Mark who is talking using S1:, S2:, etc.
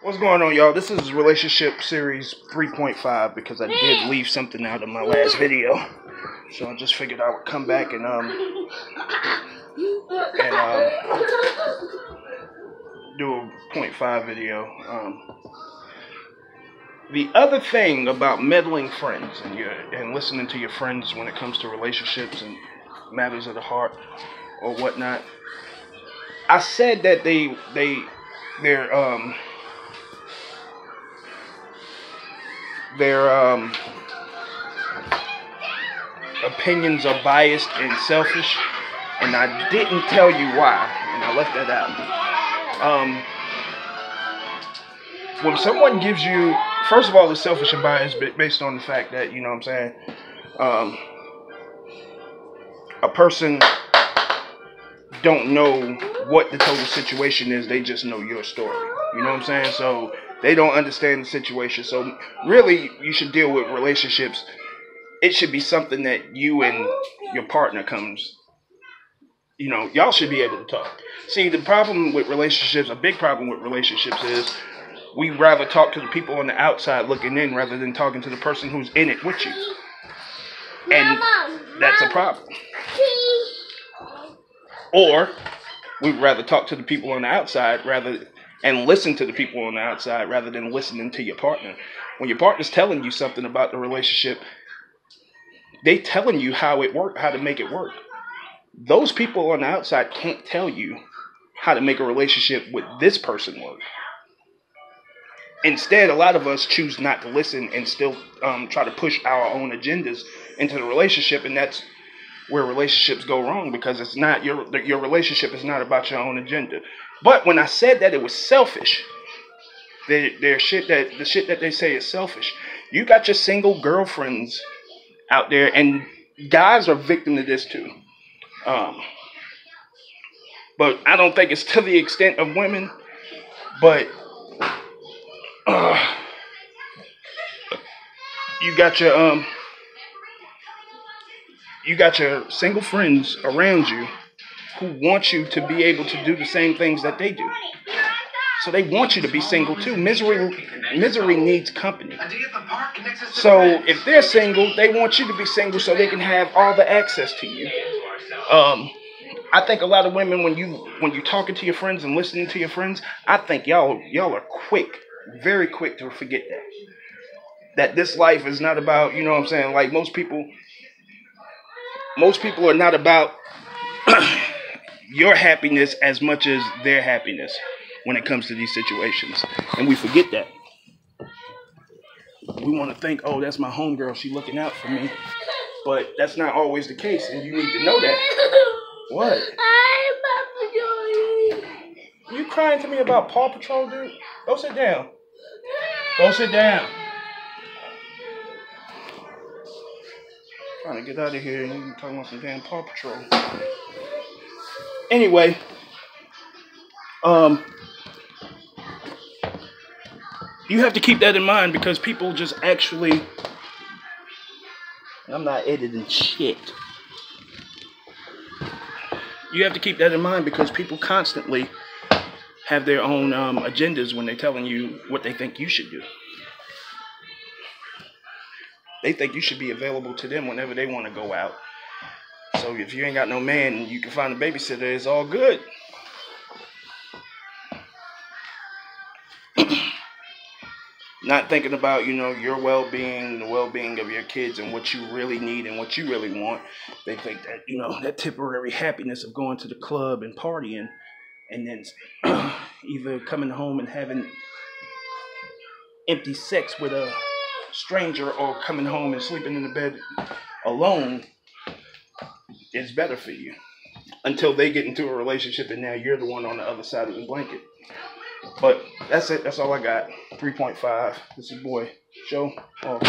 S1: What's going on, y'all? This is relationship series 3.5 because I did leave something out of my last video, so I just figured I would come back and do a 0.5 video. The other thing about meddling friends and listening to your friends when it comes to relationships and matters of the heart or whatnot, I said that their opinions are biased and selfish, and I didn't tell you why, and I left that out. When someone gives you, first of all, it's selfish and biased based on the fact that, you know what I'm saying, a person don't know what the total situation is, they just know your story, you know what I'm saying? So they don't understand the situation. So really, you should deal with relationships. It should be something that you and your partner comes, you know, y'all should be able to talk. See, the problem with relationships, a big problem with relationships is we rather talk to the people on the outside looking in rather than talking to the person who's in it with you. And that's a problem. Or we'd rather talk to the people on the outside and listen to the people on the outside rather than listening to your partner. When your partner's telling you something about the relationship, they telling you how to make it work. Those people on the outside can't tell you how to make a relationship with this person work. Instead, a lot of us choose not to listen and still try to push our own agendas into the relationship, and that's where relationships go wrong, because it's not your relationship is not about your own agenda. But when I said that it was selfish, the shit that they say is selfish. You got your single girlfriends out there, and guys are victim to this too. But I don't think it's to the extent of women. But you got your single friends around you who want you to be able to do the same things that they do. So they want you to be single too. Misery needs company. So if they're single, they want you to be single so they can have all the access to you. I think a lot of women, when you talking to your friends and listening to your friends, I think y'all are quick, very quick to forget that this life is not about, you know what I'm saying, like most people are not about your happiness as much as their happiness when it comes to these situations. And we forget that. We want to think, oh, that's my homegirl, she looking out for me. But that's not always the case, and you need to know that. What? You crying to me about Paw Patrol, dude? Go sit down. Go sit down. Trying to get out of here and you talking about some damn Paw Patrol. Anyway, you have to keep that in mind, because people just actually, I'm not editing shit. You have to keep that in mind because people constantly have their own agendas when they're telling you what they think you should do. They think you should be available to them whenever they want to go out. So if you ain't got no man and you can find a babysitter, it's all good. Not thinking about, you know, your well-being, the well-being of your kids and what you really need and what you really want. They think that, you know, that temporary happiness of going to the club and partying and then either coming home and having empty sex with a stranger or coming home and sleeping in the bed alone is better for you. Until they get into a relationship and now you're the one on the other side of the blanket. But that's it. That's all I got. 3.5. This is boy. Show off.